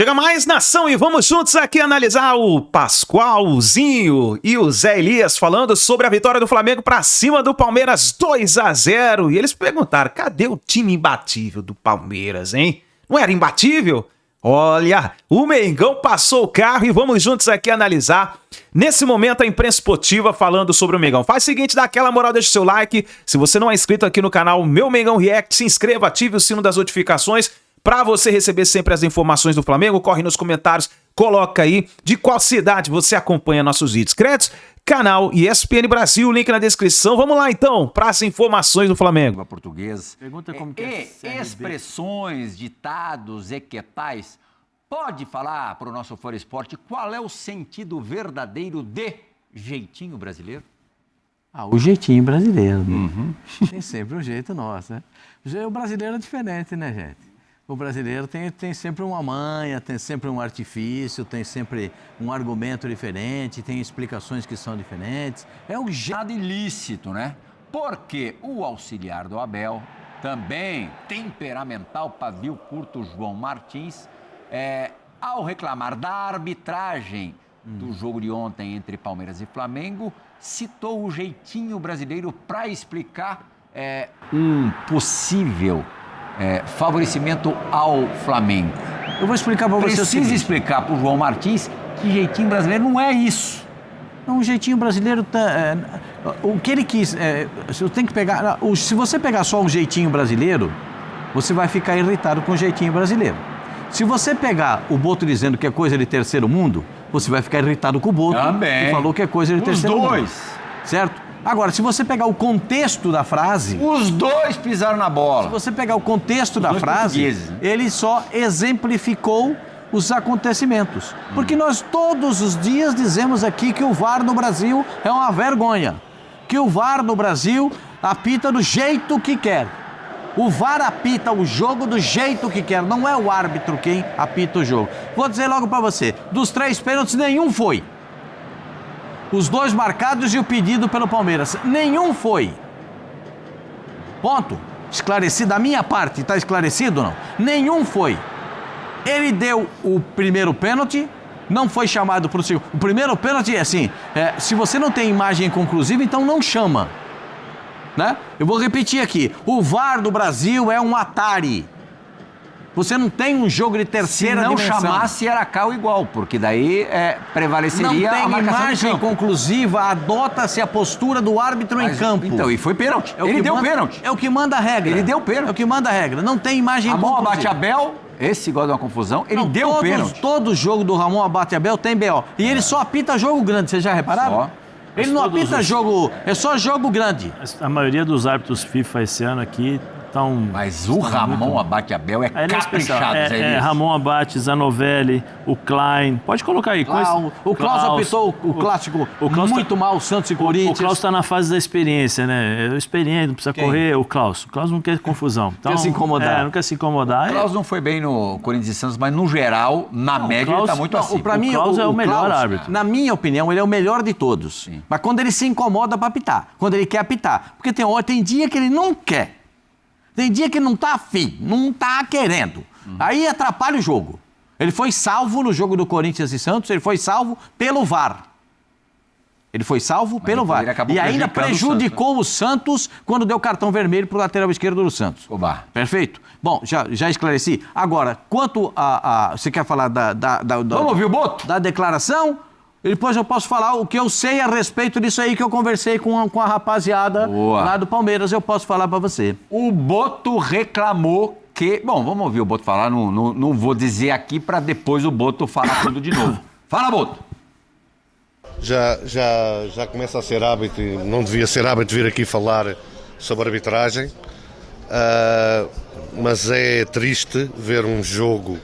Chega mais, nação, e vamos juntos aqui analisar o Pascoalzinho e o Zé Elias falando sobre a vitória do Flamengo pra cima do Palmeiras 2-0. E eles perguntaram, cadê o time imbatível do Palmeiras, hein? Não era imbatível? Olha, o Mengão passou o carro e vamos juntos aqui analisar. Nesse momento, a imprensa esportiva falando sobre o Mengão. Faz o seguinte, dá aquela moral, deixa o seu like. Se você não é inscrito aqui no canal Meu Mengão React, se inscreva, ative o sino das notificações para você receber sempre as informações do Flamengo. Corre nos comentários, coloca aí de qual cidade você acompanha nossos vídeos. Créditos, canal ESPN Brasil, link na descrição. Vamos lá então para as informações do Flamengo. Português. Pergunta como que é Expressões, ditados, equetais. Pode falar para o nosso Fora Esporte qual é o sentido verdadeiro de jeitinho brasileiro? O jeitinho brasileiro. Né? Tem sempre um jeito nosso, né? O brasileiro é diferente, né, gente? O brasileiro tem sempre uma manha, tem sempre um artifício, tem sempre um argumento diferente, tem explicações que são diferentes. É um jeito ilícito, né? Porque o auxiliar do Abel, também temperamental, pavio curto, João Martins, ao reclamar da arbitragem do jogo de ontem entre Palmeiras e Flamengo, citou o jeitinho brasileiro para explicar um possível favorecimento ao Flamengo. Eu vou explicar para você o seguinte. Precisa explicar para o João Martins que jeitinho brasileiro não é isso. Não, o jeitinho brasileiro o que ele quis, se você pegar só o jeitinho brasileiro, você vai ficar irritado com o jeitinho brasileiro. Se você pegar o Boto dizendo que é coisa de terceiro mundo, você vai ficar irritado com o Boto, que falou que é coisa de terceiro mundo. Os dois. Certo? Agora, se você pegar o contexto da frase... Os dois pisaram na bola. Se você pegar o contexto da frase, ele só exemplificou os acontecimentos. Porque nós todos os dias dizemos aqui que o VAR no Brasil é uma vergonha. Que o VAR no Brasil apita do jeito que quer. O VAR apita o jogo do jeito que quer. Não é o árbitro quem apita o jogo. Vou dizer logo pra você, dos 3 pênaltis, nenhum foi. Os 2 marcados e o pedido pelo Palmeiras. Nenhum foi. Ponto. Esclarecido. Da minha parte, está esclarecido ou não? Nenhum foi. Ele deu o primeiro pênalti, não foi chamado para o segundo. O primeiro pênalti é assim, se você não tem imagem conclusiva, então não chama. Né? Eu vou repetir aqui. O VAR do Brasil é um Atari. Você não tem um jogo de terceira dimensão. Se não chamasse, era cal igual, porque daí prevaleceria a marcação. Não tem imagem conclusiva, adota-se a postura do árbitro em campo. Então, e foi pênalti. Ele deu pênalti. É o que manda a regra. Ele deu pênalti. É o que manda a regra. Não tem imagem conclusiva. Ramon Abate Abel, esse gosta de uma confusão, ele deu pênalti. Todo jogo do Ramon Abate Abel tem BO. E ele só apita jogo grande, vocês já repararam? Só. Ele não apita jogo, é só jogo grande. A maioria dos árbitros FIFA esse ano aqui estão... Mas o Ramon Abate Abel é caprichado, Zé Elias. Ramon Abate, Zanovelli, o Klein. Pode colocar aí. O Klaus apitou o clássico muito mal, o Santos e Corinthians. O Klaus está na fase da experiência, né? Experiente, não precisa correr. O Klaus não quer confusão. Então, quer se incomodar. Não quer se incomodar. O Klaus não foi bem no Corinthians e Santos, mas no geral, na média, ele está muito acima. Para mim, o Klaus é o melhor árbitro. Na minha opinião, ele é o melhor de todos. Sim. Mas quando ele se incomoda para apitar, quando ele quer apitar. Porque tem dia que ele não quer. Tem dia que não tá afim, não tá querendo. Aí atrapalha o jogo. Ele foi salvo no jogo do Corinthians e Santos, ele foi salvo pelo VAR. Ele foi salvo pelo VAR. E ainda prejudicou o Santos quando deu cartão vermelho pro lateral esquerdo do Santos. Oba. Perfeito? Bom, já esclareci. Agora, quanto a você quer falar Vamos ouvir o Boto? Da declaração? Depois eu posso falar o que eu sei a respeito disso aí que eu conversei com a rapaziada lá do Palmeiras, eu posso falar pra você. O Boto reclamou que... Bom, vamos ouvir o Boto falar, não vou dizer aqui pra depois o Boto falar tudo de novo. Fala, Boto! Já começa a ser hábito, e não devia ser hábito vir aqui falar sobre arbitragem, mas é triste ver um jogo,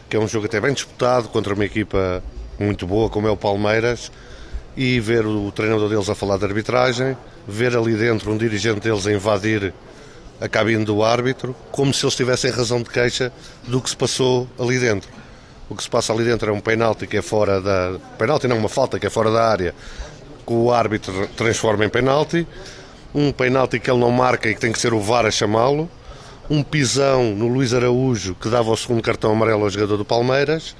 que é um jogo até bem disputado, contra uma equipa muito boa como é o Palmeiras, e ver o treinador deles a falar de arbitragem, ver ali dentro um dirigente deles a invadir a cabine do árbitro, como se eles tivessem razão de queixa do que se passou ali dentro. O que se passa ali dentro é um penalti que é fora da... Penalti não, uma falta que é fora da área, que o árbitro transforma em penalti, um penalti que ele não marca e que tem que ser o VAR a chamá-lo, um pisão no Luís Araújo que dava o segundo cartão amarelo ao jogador do Palmeiras,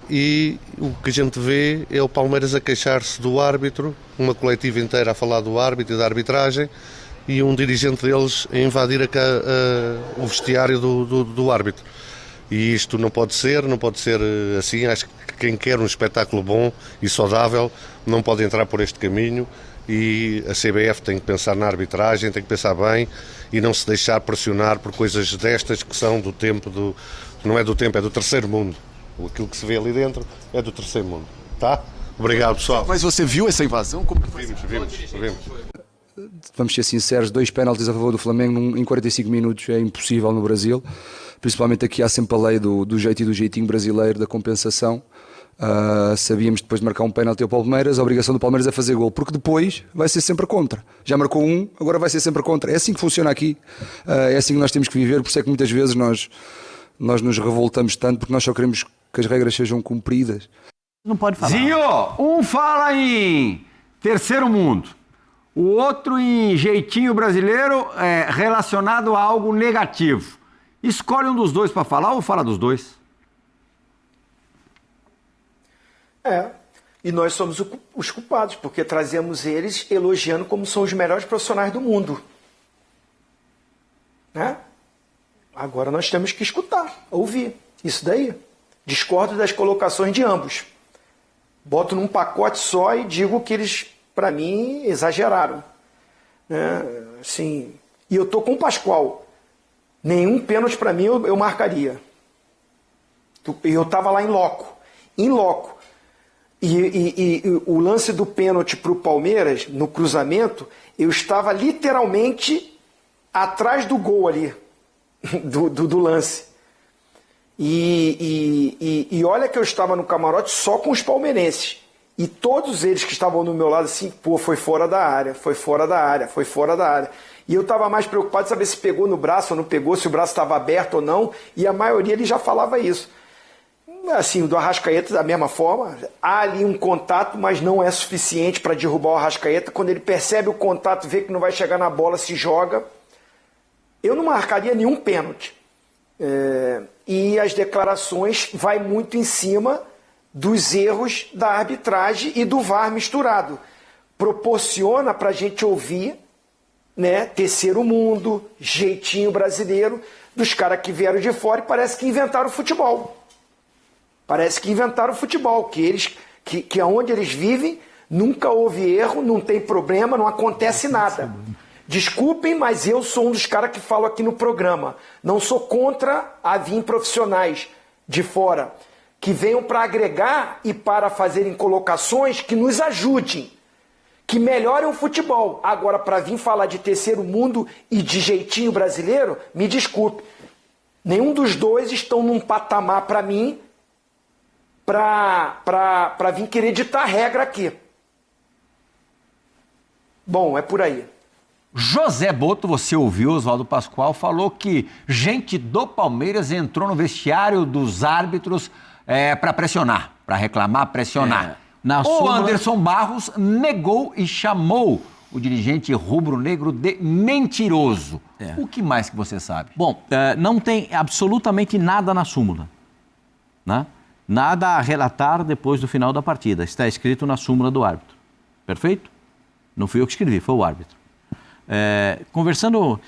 e o que a gente vê é o Palmeiras a queixar-se do árbitro, uma coletiva inteira a falar do árbitro e da arbitragem, e um dirigente deles a invadir o vestiário do árbitro. E isto não pode ser assim. Acho que quem quer um espetáculo bom e saudável não pode entrar por este caminho, e a CBF tem que pensar na arbitragem, tem que pensar bem e não se deixar pressionar por coisas destas que são do tempo não é do tempo, é do terceiro mundo. Aquilo que se vê ali dentro é do terceiro mundo, tá? Obrigado, pessoal. Mas você viu essa invasão? Como que foi? Vimos. Vamos ser sinceros, 2 penaltis a favor do Flamengo em 45 minutos é impossível no Brasil. Principalmente aqui há sempre a lei do jeito e do jeitinho brasileiro da compensação. Sabíamos depois de marcar um penalti ao Palmeiras, a obrigação do Palmeiras é fazer gol, porque depois vai ser sempre contra. Já marcou um, agora vai ser sempre contra. É assim que funciona aqui, é assim que nós temos que viver, por isso é que muitas vezes nós nos revoltamos tanto, porque nós só queremos que as regras sejam cumpridas. Não pode falar. Zinho, um fala em terceiro mundo, o outro em jeitinho brasileiro relacionado a algo negativo. Escolhe um dos dois para falar ou fala dos dois? E nós somos os culpados, porque trazemos eles elogiando como são os melhores profissionais do mundo. Né? Agora nós temos que escutar, ouvir isso daí. Discordo das colocações de ambos. Boto num pacote só e digo que eles, para mim, exageraram. Assim, e eu tô com o Pascoal. Nenhum pênalti para mim eu marcaria. Eu estava lá em loco. E o lance do pênalti para o Palmeiras, no cruzamento, eu estava literalmente atrás do gol ali, do lance. E olha que eu estava no camarote só com os palmeirenses. E todos eles que estavam do meu lado assim, foi fora da área. E eu estava mais preocupado de saber se pegou no braço ou não pegou, se o braço estava aberto ou não. E a maioria ele já falava isso. Assim, o do Arrascaeta da mesma forma. Há ali um contato, mas não é suficiente para derrubar o Arrascaeta. Quando ele percebe o contato, vê que não vai chegar na bola, se joga. Eu não marcaria nenhum pênalti. E as declarações vai muito em cima dos erros da arbitragem e do VAR misturado. Proporciona para a gente ouvir, né, terceiro mundo, jeitinho brasileiro, dos caras que vieram de fora e parece que inventaram futebol. Que aonde eles vivem nunca houve erro, não tem problema, não acontece nada. Desculpem, mas eu sou um dos caras que falo aqui no programa. Não sou contra a vir profissionais de fora que venham para agregar e para fazerem colocações que nos ajudem, que melhorem o futebol. Agora, para vir falar de terceiro mundo e de jeitinho brasileiro, me desculpe. Nenhum dos dois estão num patamar para mim para vir querer ditar regra aqui. Bom, é por aí. José Boto, você ouviu, Oswaldo Pascoal, falou que gente do Palmeiras entrou no vestiário dos árbitros para pressionar, para reclamar, pressionar. Anderson Barros negou e chamou o dirigente rubro-negro de mentiroso. O que mais que você sabe? Bom, não tem absolutamente nada na súmula, né? Nada a relatar depois do final da partida. Está escrito na súmula do árbitro. Perfeito? Não fui eu que escrevi, foi o árbitro. Conversando,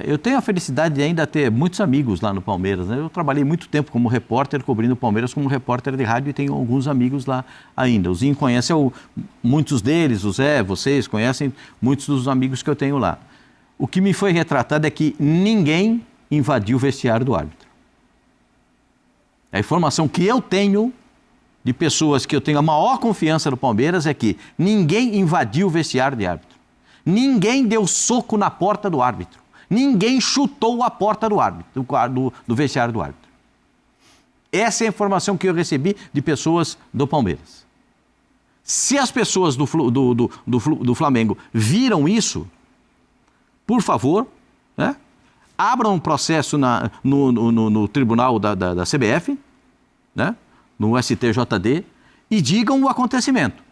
eu tenho a felicidade de ainda ter muitos amigos lá no Palmeiras, né? Eu trabalhei muito tempo como repórter, cobrindo o Palmeiras como repórter de rádio, e tenho alguns amigos lá ainda. O Zinho conhece muitos deles, o Zé, vocês conhecem muitos dos amigos que eu tenho lá. O que me foi retratado é que ninguém invadiu o vestiário do árbitro. A informação que eu tenho de pessoas que eu tenho a maior confiança no Palmeiras é que ninguém invadiu o vestiário de árbitro. Ninguém deu soco na porta do árbitro. Ninguém chutou a porta do árbitro, do vestiário do árbitro. Essa é a informação que eu recebi de pessoas do Palmeiras. Se as pessoas do Flamengo viram isso, por favor, né, abram um processo no tribunal da CBF, né, no STJD, e digam o acontecimento.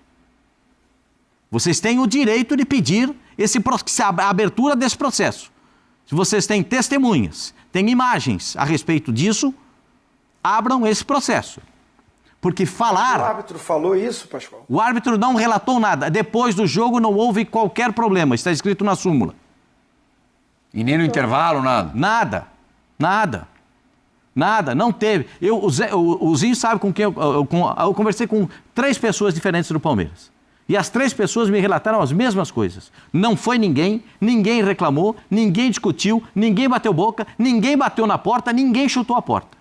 Vocês têm o direito de pedir a abertura desse processo. Se vocês têm testemunhas, tem imagens a respeito disso, abram esse processo. Porque falar... O árbitro falou isso, Pascoal? O árbitro não relatou nada. Depois do jogo não houve qualquer problema. Está escrito na súmula. E nem no intervalo, nada? Nada, não teve. O Zinho sabe com quem eu conversei com 3 pessoas diferentes do Palmeiras. E as 3 pessoas me relataram as mesmas coisas. Não foi ninguém reclamou, ninguém discutiu, ninguém bateu boca, ninguém bateu na porta, ninguém chutou a porta.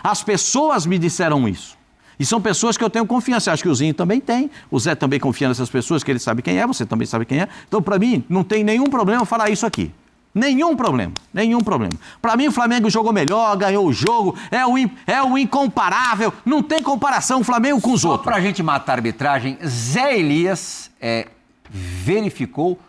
As pessoas me disseram isso. E são pessoas que eu tenho confiança. Acho que o Zinho também tem. O Zé também confia nessas pessoas, que ele sabe quem é, você também sabe quem é. Então, para mim, não tem nenhum problema falar isso aqui. Nenhum problema. Para mim, o Flamengo jogou melhor, ganhou o jogo, é o incomparável. Não tem comparação o Flamengo com os outros. Só pra gente matar a arbitragem, Zé Elias verificou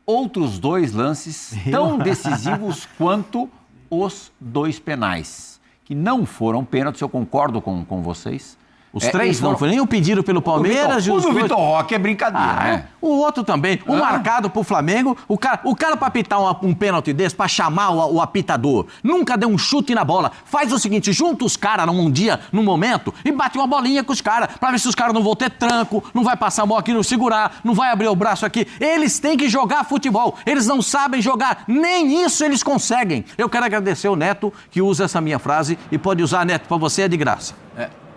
outros 2 lances tão decisivos quanto os 2 penais, que não foram pênaltis, eu concordo com vocês. Os 3 não foi nem o pedido pelo Palmeiras. O do Vitor Roque é brincadeira, né? O outro também. O marcado pro Flamengo. O cara pra apitar um pênalti desse, pra chamar o apitador, nunca deu um chute na bola. Faz o seguinte, junta os caras num momento, e bate uma bolinha com os caras, pra ver se os caras não vão ter tranco, não vai passar a mão aqui, não segurar, não vai abrir o braço aqui. Eles têm que jogar futebol. Eles não sabem jogar. Nem isso eles conseguem. Eu quero agradecer o Neto, que usa essa minha frase, e pode usar, Neto, pra você é de graça.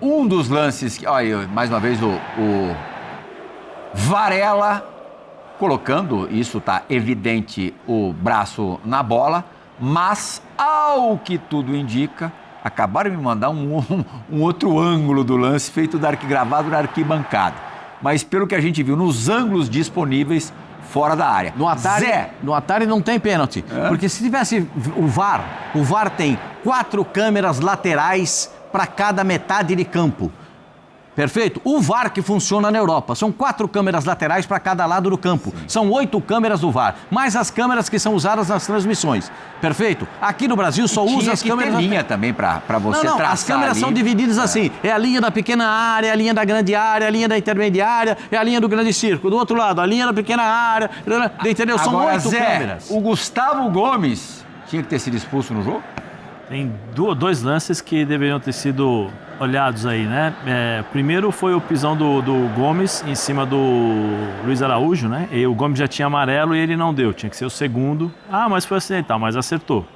Um dos lances, olha, mais uma vez o Varela colocando, isso tá evidente, o braço na bola, mas ao que tudo indica, acabaram de me mandar um outro ângulo do lance feito gravado na arquibancada. Mas pelo que a gente viu nos ângulos disponíveis, fora da área. No Atari não tem pênalti, porque se tivesse o VAR tem 4 câmeras laterais para cada metade de campo. Perfeito? O VAR que funciona na Europa. São 4 câmeras laterais para cada lado do campo. Sim. São 8 câmeras do VAR, mais as câmeras que são usadas nas transmissões. Perfeito? Aqui no Brasil só usa as câmeras... Tem linha também para você traçar. As câmeras são divididas assim. É a linha da pequena área, é a linha da grande área, é a linha da intermediária, é a linha do grande círculo. Do outro lado, a linha da pequena área, entendeu? São 8 câmeras. O Gustavo Gomes tinha que ter sido expulso no jogo? Tem 2 lances que deveriam ter sido olhados aí, né? Primeiro foi o pisão do Gomes em cima do Luiz Araújo, né? E o Gomes já tinha amarelo e ele não deu. Tinha que ser o segundo. Mas foi acidental, mas acertou.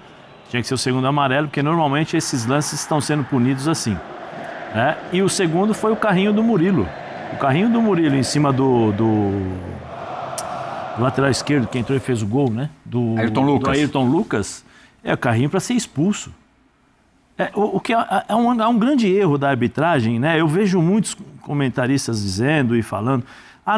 Tinha que ser o segundo amarelo, porque normalmente esses lances estão sendo punidos assim. Né? E o segundo foi o carrinho do Murilo. O carrinho do Murilo em cima do lateral esquerdo, que entrou e fez o gol, né? Do Ayrton Lucas. É o carrinho para ser expulso. O que é um grande erro da arbitragem, né? Eu vejo muitos comentaristas dizendo e falando,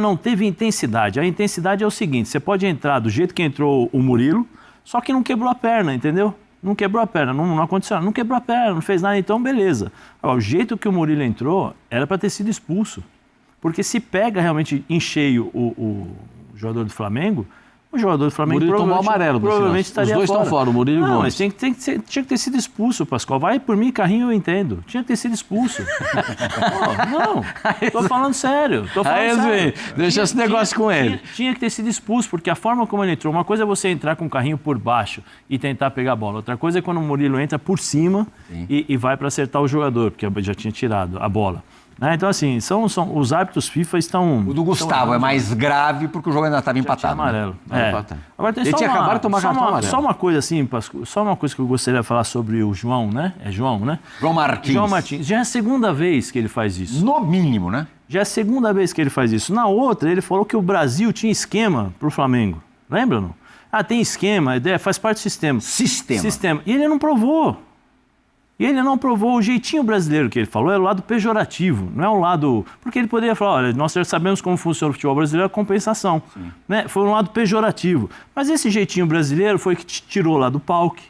não teve intensidade. A intensidade é o seguinte, você pode entrar do jeito que entrou o Murilo, só que não quebrou a perna, entendeu? Não quebrou a perna, não aconteceu, não quebrou a perna, não fez nada, então beleza. Agora, o jeito que o Murilo entrou era para ter sido expulso. Porque se pega realmente em cheio o jogador do Flamengo, o jogador do Flamengo Murilo tomou amarelo, provavelmente estaria fora. Os 2 estão fora, o Murilo e o Gomes. Mas tinha que ter sido expulso, Pascoal. Vai por mim, carrinho, eu entendo. Tinha que ter sido expulso. Tô falando sério. Deixa esse negócio com ele. Tinha que ter sido expulso, porque a forma como ele entrou, uma coisa é você entrar com o carrinho por baixo e tentar pegar a bola. Outra coisa é quando o Murilo entra por cima e vai para acertar o jogador, porque já tinha tirado a bola. Então, assim, os árbitros FIFA estão... O do Gustavo é mais grave porque o jogo ainda estava empatado. Amarelo. Agora tem ele tinha acabado de tomar cartão amarelo. Só uma coisa assim, Pasco, só uma coisa que eu gostaria de falar sobre o João, né? É João, né? João Martins. Já é a segunda vez que ele faz isso. No mínimo, né? Já é a segunda vez que ele faz isso. Na outra, ele falou que o Brasil tinha esquema pro Flamengo. Lembra, não? Tem esquema, faz parte do sistema. Sistema. E ele não provou. O jeitinho brasileiro que ele falou é o lado pejorativo, não é o lado... Porque ele poderia falar, olha, nós já sabemos como funciona o futebol brasileiro, a compensação. Né? Foi um lado pejorativo. Mas esse jeitinho brasileiro foi que te tirou lá do PAOK,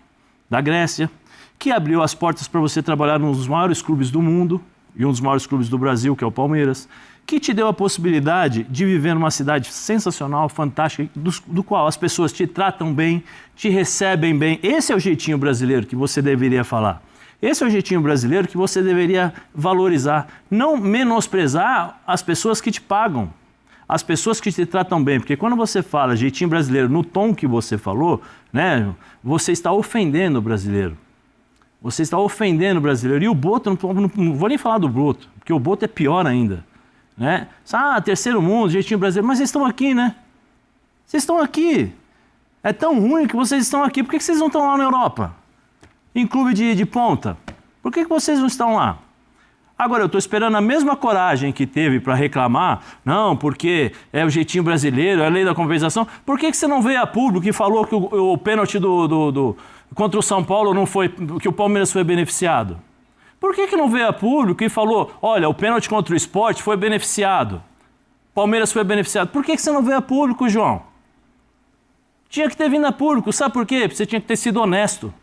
da Grécia, que abriu as portas para você trabalhar num dos maiores clubes do mundo, e um dos maiores clubes do Brasil, que é o Palmeiras, que te deu a possibilidade de viver numa cidade sensacional, fantástica, do qual as pessoas te tratam bem, te recebem bem. Esse é o jeitinho brasileiro que você deveria falar. Esse é o jeitinho brasileiro que você deveria valorizar, não menosprezar as pessoas que te pagam. as pessoas que te tratam bem, porque quando você fala jeitinho brasileiro no tom que você falou, né, você está ofendendo o brasileiro. Você está ofendendo o brasileiro. E o Boto, não vou nem falar do Boto, porque o Boto é pior ainda. Né? Terceiro mundo, jeitinho brasileiro. Mas vocês estão aqui, né? Vocês estão aqui. É tão ruim que vocês estão aqui. Por que vocês não estão lá na Europa? Em clube de ponta? Por que vocês não estão lá? Agora, eu estou esperando a mesma coragem que teve para reclamar. Não, porque é o jeitinho brasileiro, é a lei da compensação. Por que você não veio a público e falou que o pênalti contra o São Paulo não foi, que o Palmeiras foi beneficiado? Por que não veio a público e falou, olha, o pênalti contra o Sport foi beneficiado, o Palmeiras foi beneficiado? Por que você não veio a público, João? Tinha que ter vindo a público, sabe por quê? Porque você tinha que ter sido honesto.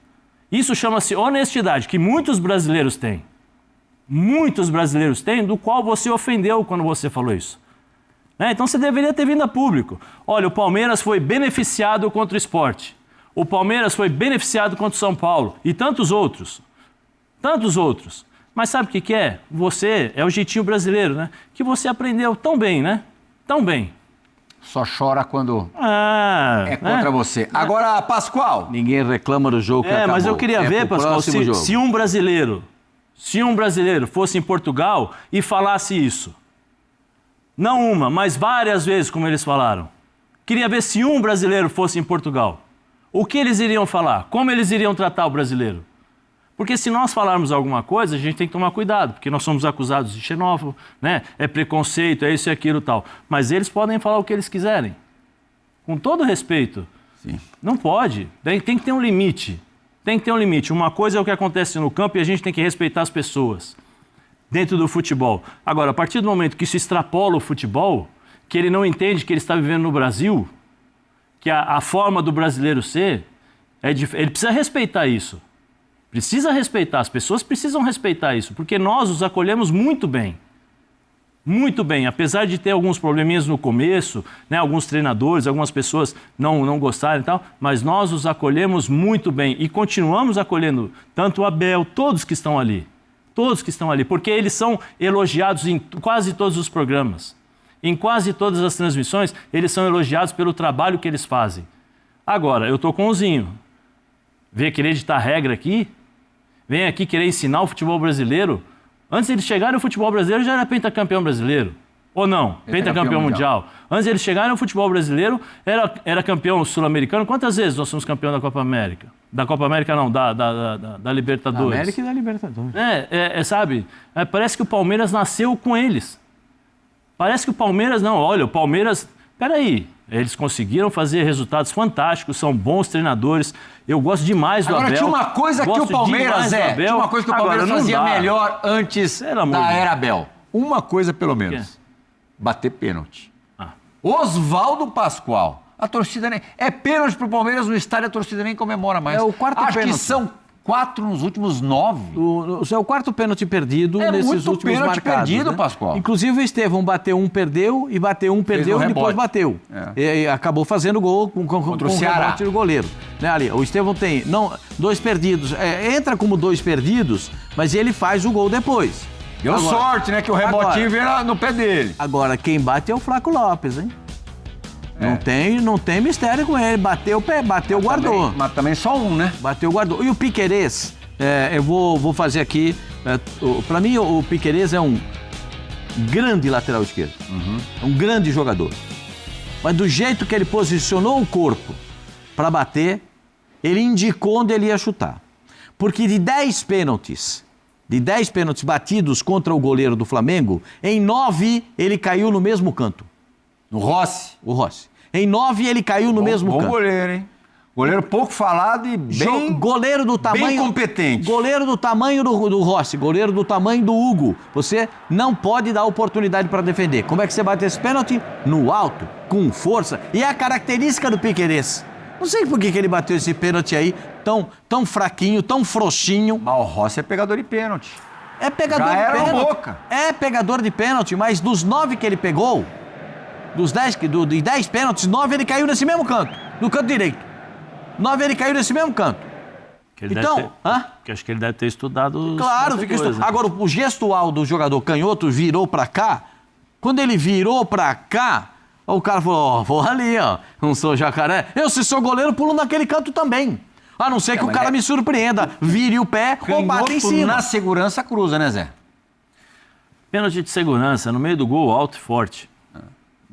Isso chama-se honestidade, que muitos brasileiros têm. Muitos brasileiros têm, do qual você ofendeu quando você falou isso. Então você deveria ter vindo a público. Olha, o Palmeiras foi beneficiado contra o Sport. O Palmeiras foi beneficiado contra o São Paulo e tantos outros. Tantos outros. Mas sabe o que é? Você é o jeitinho brasileiro, né? Que você aprendeu tão bem, né? Tão bem. Só chora quando é contra você. Agora, Pascoal. Ninguém reclama do jogo que acabou. Mas eu queria ver, Pascoal, se um brasileiro fosse em Portugal e falasse isso. Não uma, mas várias vezes, como eles falaram. Queria ver se um brasileiro fosse em Portugal. O que eles iriam falar? Como eles iriam tratar o brasileiro? Porque se nós falarmos alguma coisa, a gente tem que tomar cuidado, porque nós somos acusados de xenófobo, né? É preconceito, é isso e aquilo e tal. Mas eles podem falar o que eles quiserem. Com todo respeito. Sim. Não pode. Tem que ter um limite. Tem que ter um limite. Uma coisa é o que acontece no campo e a gente tem que respeitar as pessoas dentro do futebol. Agora, a partir do momento que se extrapola o futebol, que ele não entende que ele está vivendo no Brasil, que a forma do brasileiro ser, ele precisa respeitar isso. Precisa respeitar, as pessoas precisam respeitar isso, porque nós os acolhemos muito bem. Muito bem, apesar de ter alguns probleminhas no começo, né, alguns treinadores, algumas pessoas não gostarem e tal, mas nós os acolhemos muito bem e continuamos acolhendo tanto o Abel, todos que estão ali, porque eles são elogiados em quase todos os programas. Em quase todas as transmissões, eles são elogiados pelo trabalho que eles fazem. Agora, eu estou com o Zinho. Vem querer editar regra aqui, vem aqui querer ensinar o futebol brasileiro. Antes de eles chegarem, o futebol brasileiro já era pentacampeão brasileiro. Ou não? Pentacampeão mundial. Antes de eles chegarem, o futebol brasileiro era campeão sul-americano. Quantas vezes nós somos campeão da Copa América? Da Copa América não, da Libertadores. Da América e da Libertadores. Sabe? Parece que o Palmeiras nasceu com eles. Parece que o Palmeiras não. Olha, o Palmeiras... Peraí. Eles conseguiram fazer resultados fantásticos, são bons treinadores. Eu gosto demais do Abel. Agora, tinha uma coisa que o Palmeiras tinha uma coisa que o Palmeiras fazia melhor antes da era Abel. Uma coisa, pelo menos. Bater pênalti. Oswaldo Pascoal. A torcida nem... É pênalti pro Palmeiras no estádio, a torcida nem comemora mais. É o quarto pênalti. Acho que são 4 nos últimos 9. É o quarto pênalti perdido nesses últimos marcados. Perdido, né? Pascoal. Inclusive o Estevão bateu um, perdeu, e bateu um, perdeu e depois bateu. E acabou fazendo gol com o Ceará. Do goleiro. Né, ali, o Estevão tem 2 perdidos. Entra como 2 perdidos, mas ele faz o gol depois. Deu sorte, né? Que o rebotinho veio no pé dele. Agora, quem bate é o Flaco Lopes, hein? Não tem mistério com ele. Bateu, guardou. Mas também só um, né? Bateu, guardou. E o Piquerez, eu vou fazer aqui... Pra mim, o Piquerez é um grande lateral esquerdo. É um grande jogador. Mas do jeito que ele posicionou o corpo para bater, ele indicou onde ele ia chutar. Porque de 10 pênaltis batidos contra o goleiro do Flamengo, em 9 ele caiu no mesmo canto. No Rossi? O Rossi. Em 9 ele caiu no mesmo canto. Bom goleiro, hein? Goleiro pouco falado e bem... Goleiro do tamanho... Bem competente. Goleiro do tamanho do Rossi, goleiro do tamanho do Hugo. Você não pode dar oportunidade para defender. Como é que você bate esse pênalti? No alto, com força. E é a característica do Piquerez. Não sei por que ele bateu esse pênalti aí, tão fraquinho, tão frouxinho. Mas o Rossi é pegador de pênalti. É pegador de pênalti. Boca. É pegador de pênalti, mas dos 9 que ele pegou... De 10 pênaltis, 9 ele caiu nesse mesmo canto, no canto direito. 9 ele caiu nesse mesmo canto. Que acho que ele deve ter estudado... Claro, fica estudado. Né? Agora, o gestual do jogador canhoto virou pra cá. Quando ele virou pra cá, O cara falou, vou ali, ó, não sou jacaré. Eu, se sou goleiro, pulo naquele canto também. A não ser que o cara me surpreenda, vire o pé ou bata em cima. Na segurança cruza, né, Zé? Pênalti de segurança, no meio do gol, alto e forte.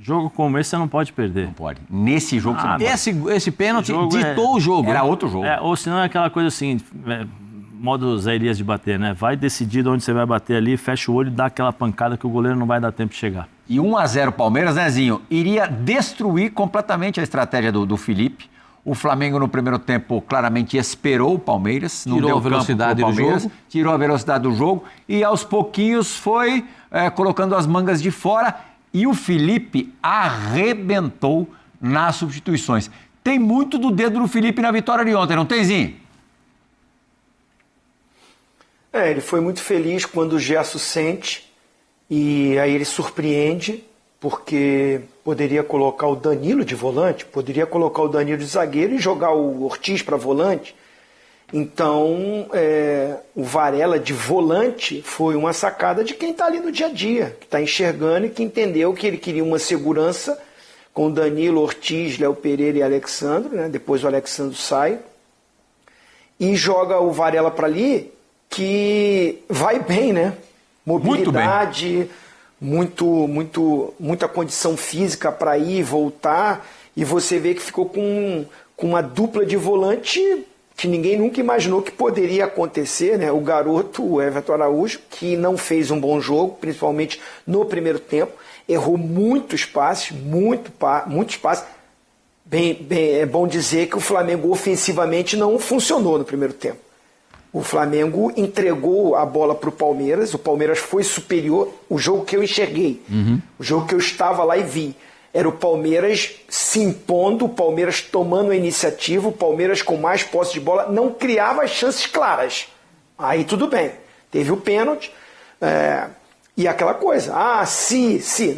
Jogo como esse você não pode perder. Não pode. Nesse jogo você não pode. Esse pênalti ditou o jogo. Era outro jogo. Ou senão é aquela coisa assim, modo Zé Elias de bater, né? Vai decidido onde você vai bater ali, fecha o olho e dá aquela pancada que o goleiro não vai dar tempo de chegar. E 1-0 Palmeiras, Nezinho, iria destruir completamente a estratégia do Felipe. O Flamengo no primeiro tempo claramente esperou o Palmeiras. Não tirou deu a velocidade do jogo. Tirou a velocidade do jogo e aos pouquinhos foi colocando as mangas de fora e o Felipe arrebentou nas substituições. Tem muito do dedo do Felipe na vitória de ontem, não tem, Zinho? Ele foi muito feliz quando o Gerson sente e aí ele surpreende, porque poderia colocar o Danilo de volante, poderia colocar o Danilo de zagueiro e jogar o Ortiz para volante. Então, o Varela de volante foi uma sacada de quem está ali no dia a dia, que está enxergando e que entendeu que ele queria uma segurança com Danilo, Ortiz, Léo Pereira e Alexandre, né? Depois o Alexandre sai, e joga o Varela para ali, que vai bem, né? Mobilidade, muita condição física para ir e voltar, e você vê que ficou com uma dupla de volante que ninguém nunca imaginou que poderia acontecer, né? O garoto, o Everton Araújo, que não fez um bom jogo, principalmente no primeiro tempo, errou muito espaço. É bom dizer que o Flamengo ofensivamente não funcionou no primeiro tempo. O Flamengo entregou a bola para o Palmeiras foi superior. O jogo que eu enxerguei, o jogo que eu estava lá e vi, era o Palmeiras se impondo, o Palmeiras tomando a iniciativa, o Palmeiras com mais posse de bola, não criava chances claras. Aí tudo bem, teve o pênalti, e aquela coisa,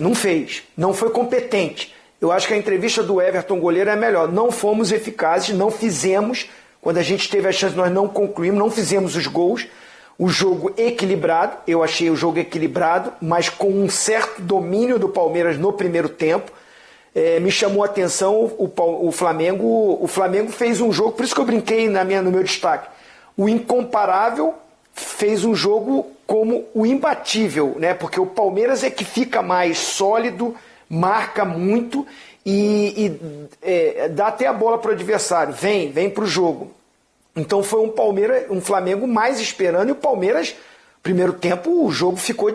não fez, não foi competente. Eu acho que a entrevista do Everton goleiro é melhor, não fomos eficazes, não fizemos. Quando a gente teve a chance, nós não concluímos, não fizemos os gols. O jogo equilibrado, eu achei o jogo equilibrado, mas com um certo domínio do Palmeiras no primeiro tempo. Me chamou a atenção o Flamengo. O Flamengo fez um jogo, por isso que eu brinquei no meu destaque. O incomparável fez um jogo como o imbatível, né? Porque o Palmeiras é que fica mais sólido, marca muito e dá até a bola para o adversário, vem para o jogo. Então foi um Flamengo mais esperando, e o Palmeiras, primeiro tempo, o jogo ficou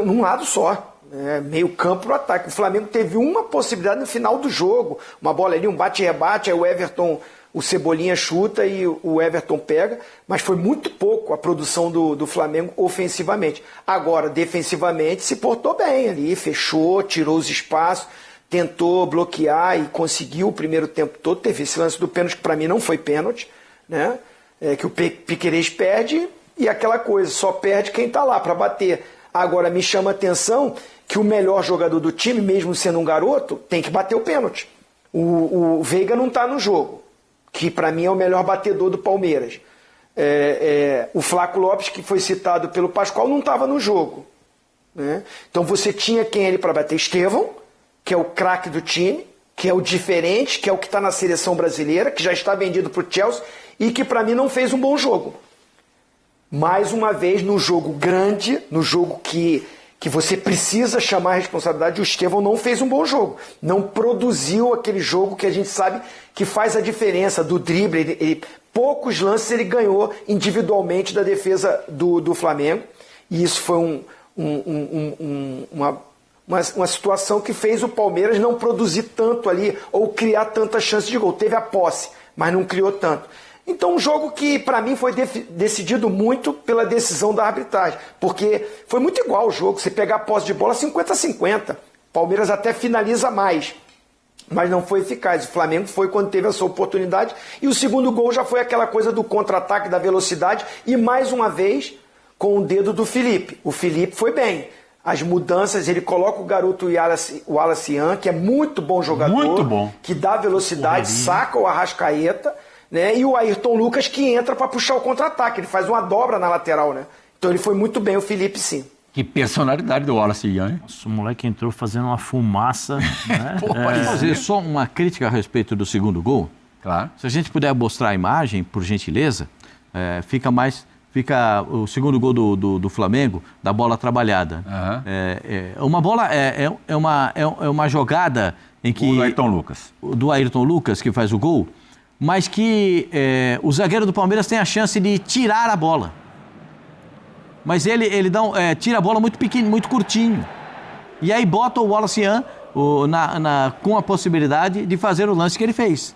num lado só, meio campo no ataque. O Flamengo teve uma possibilidade no final do jogo, uma bola ali, um bate-rebate, aí o Everton, o Cebolinha chuta e o Everton pega, mas foi muito pouco a produção do Flamengo ofensivamente. Agora, defensivamente, se portou bem ali, fechou, tirou os espaços, tentou bloquear e conseguiu o primeiro tempo todo. Teve esse lance do pênalti, que para mim não foi pênalti, né? Que o Piquerez perde e aquela coisa, só perde quem está lá para bater. Agora, me chama a atenção que o melhor jogador do time, mesmo sendo um garoto, tem que bater o pênalti. O Veiga não está no jogo, que para mim é o melhor batedor do Palmeiras. O Flaco Lopes, que foi citado pelo Pascoal, não estava no jogo, né? Então você tinha quem ali para bater? Estevão, que é o craque do time, que é o diferente, que é o que está na seleção brasileira, que já está vendido para o Chelsea e que para mim não fez um bom jogo. Mais uma vez, no jogo grande, no jogo que você precisa chamar a responsabilidade, o Estevão não fez um bom jogo. Não produziu aquele jogo que a gente sabe que faz a diferença do drible. Poucos lances ele ganhou individualmente da defesa do Flamengo. E isso foi uma situação que fez o Palmeiras não produzir tanto ali ou criar tanta chance de gol. Teve a posse, mas não criou tanto. Então, um jogo que, para mim, foi decidido muito pela decisão da arbitragem, porque foi muito igual o jogo. Você pegar a posse de bola, 50-50. Palmeiras até finaliza mais, mas não foi eficaz. O Flamengo foi quando teve a sua oportunidade, e o segundo gol já foi aquela coisa do contra-ataque, da velocidade, e mais uma vez, com o dedo do Felipe. O Felipe foi bem. As mudanças, ele coloca o garoto o Wallace Ian, que é muito bom jogador, muito bom, que dá velocidade, saca o Arrascaeta, né? E o Ayrton Lucas, que entra para puxar o contra-ataque, ele faz uma dobra na lateral, né? Então ele foi muito bem, o Felipe, sim. Que personalidade do Wallace Ian, hein? Nossa, o moleque entrou fazendo uma fumaça, né? Pode fazer só uma crítica a respeito do segundo gol? Claro. Se a gente puder mostrar a imagem, por gentileza, fica o segundo gol do Flamengo, da bola trabalhada. Uma jogada em que... do Ayrton Lucas. Do Ayrton Lucas, que faz o gol, mas que o zagueiro do Palmeiras tem a chance de tirar a bola. Mas ele tira a bola muito pequeno, muito curtinho. E aí bota o Wallace Ian com a possibilidade de fazer o lance que ele fez.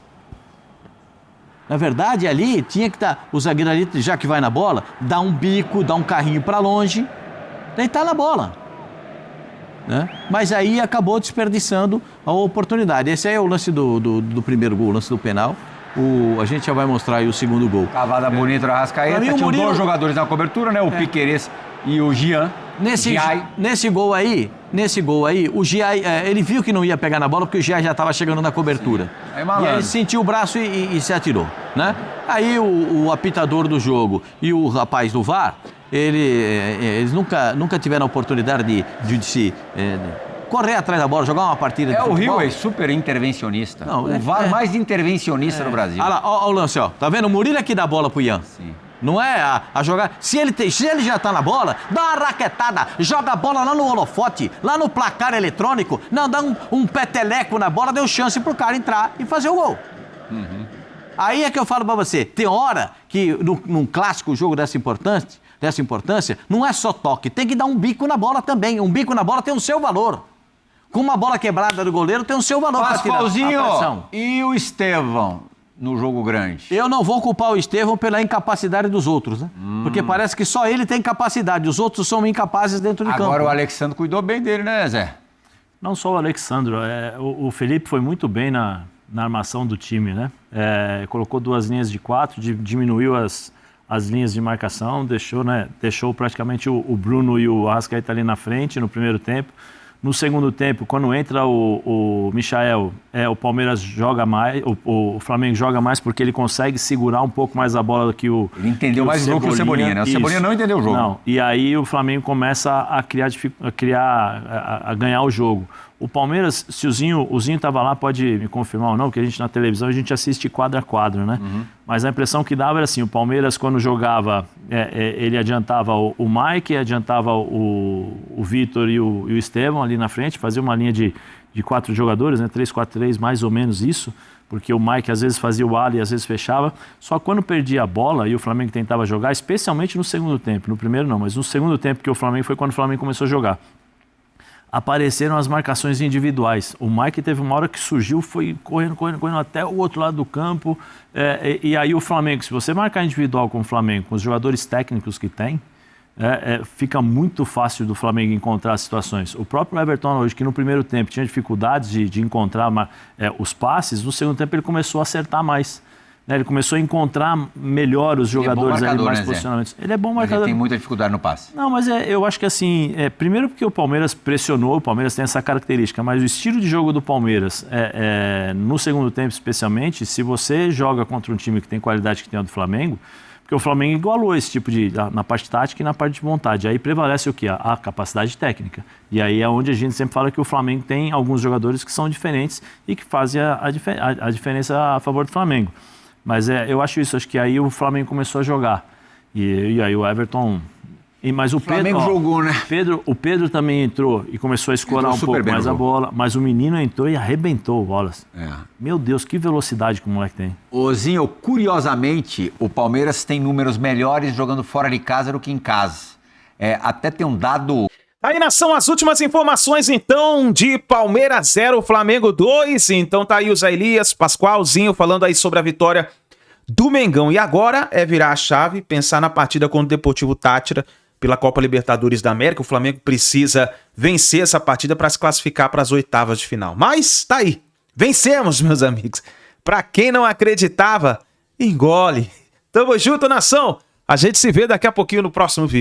Na verdade, ali tinha que estar o zagueiro ali, já que vai na bola, dá um bico, dá um carrinho para longe, daí tá na bola. Né? Mas aí acabou desperdiçando a oportunidade. Esse aí é o lance do primeiro gol, o lance do penal. A gente já vai mostrar aí o segundo gol. Cavada bonita do Arrascaeta. Tinham dois jogadores na cobertura, né? O Piquerez e o Gian. Nesse gol aí, o Gian, ele viu que não ia pegar na bola porque o Gian já estava chegando na cobertura. Aí, e aí ele sentiu o braço e se atirou, né? Aí o apitador do jogo e o rapaz do VAR, eles nunca tiveram a oportunidade de se... correr atrás da bola, jogar uma partida de futebol. O Rio é super intervencionista. Não, o VAR mais intervencionista no Brasil. Olha lá, ó o lance, ó. Tá vendo? O Murilo aqui dá a bola pro Ian. Sim. Não é a jogar... Se ele já tá na bola, dá uma raquetada, joga a bola lá no holofote, lá no placar eletrônico, não, dá um peteleco na bola, deu chance pro cara entrar e fazer o gol. Aí é que eu falo pra você, tem hora que num clássico jogo dessa importância, não é só toque, tem que dar um bico na bola também. Um bico na bola tem o seu valor. Com uma bola quebrada do goleiro tem o seu valor para tirar a pressão. E o Estevão no jogo grande? Eu não vou culpar o Estevão pela incapacidade dos outros, né? Porque parece que só ele tem capacidade, os outros são incapazes dentro de campo. Agora o Alexandre cuidou bem dele, né, Zé? Não só o Alexandre, o Felipe foi muito bem na armação do time, né? Colocou 2 linhas de 4, diminuiu as linhas de marcação, deixou praticamente o Bruno e o Arrascaeta ali na frente no primeiro tempo. No segundo tempo, quando entra o Michael, o Palmeiras joga mais, o Flamengo joga mais porque ele consegue segurar um pouco mais a bola do que o Ele entendeu mais o jogo que o Cebolinha, né? O Cebolinha não entendeu o jogo. Não, e aí o Flamengo começa a ganhar o jogo. O Palmeiras, se o Zinho estava lá, pode me confirmar ou não, porque a gente na televisão a gente assiste quadro a quadro, né? Mas a impressão que dava era assim, o Palmeiras quando jogava, ele adiantava o Mike, adiantava o Vitor e o Estevão ali na frente, fazia uma linha de 4 jogadores, né? 3-4-3, mais ou menos isso, porque o Mike às vezes fazia o ala e às vezes fechava, só quando perdia a bola e o Flamengo tentava jogar, especialmente no segundo tempo, no primeiro não, mas no segundo tempo que o Flamengo foi quando o Flamengo começou a jogar. Apareceram as marcações individuais. O Mike teve uma hora que surgiu, foi correndo até o outro lado do campo. E aí o Flamengo, se você marcar individual com o Flamengo, com os jogadores técnicos que tem, fica muito fácil do Flamengo encontrar situações. O próprio Everton hoje, que no primeiro tempo tinha dificuldades de encontrar os passes, no segundo tempo ele começou a acertar mais. Ele começou a encontrar melhor os jogadores ali mais posicionamentos. Ele é bom marcador. Ele tem muita dificuldade no passe. Não, mas eu acho que assim, primeiro porque o Palmeiras pressionou, o Palmeiras tem essa característica, mas o estilo de jogo do Palmeiras, no segundo tempo especialmente, se você joga contra um time que tem qualidade que tem o do Flamengo, porque o Flamengo igualou esse tipo na parte tática e na parte de vontade. Aí prevalece o quê? A capacidade técnica. E aí é onde a gente sempre fala que o Flamengo tem alguns jogadores que são diferentes e que fazem a diferença a favor do Flamengo. Mas eu acho isso, acho que aí o Flamengo começou a jogar. E aí o Everton... Mas o Flamengo jogou, né? O Pedro também entrou e começou a escorar um pouco mais a bola. Mas o menino entrou e arrebentou o Wallace. Meu Deus, que velocidade que o moleque tem. Zinho, curiosamente, o Palmeiras tem números melhores jogando fora de casa do que em casa. Até tem um dado... Aí, nação, as últimas informações, então, de Palmeiras 0, Flamengo 2. Então tá aí o Zé Elias, Pascoalzinho, falando aí sobre a vitória do Mengão. E agora é virar a chave, pensar na partida contra o Deportivo Táchira pela Copa Libertadores da América. O Flamengo precisa vencer essa partida para se classificar para as oitavas de final. Mas tá aí, vencemos, meus amigos. Para quem não acreditava, engole. Tamo junto, nação. A gente se vê daqui a pouquinho no próximo vídeo.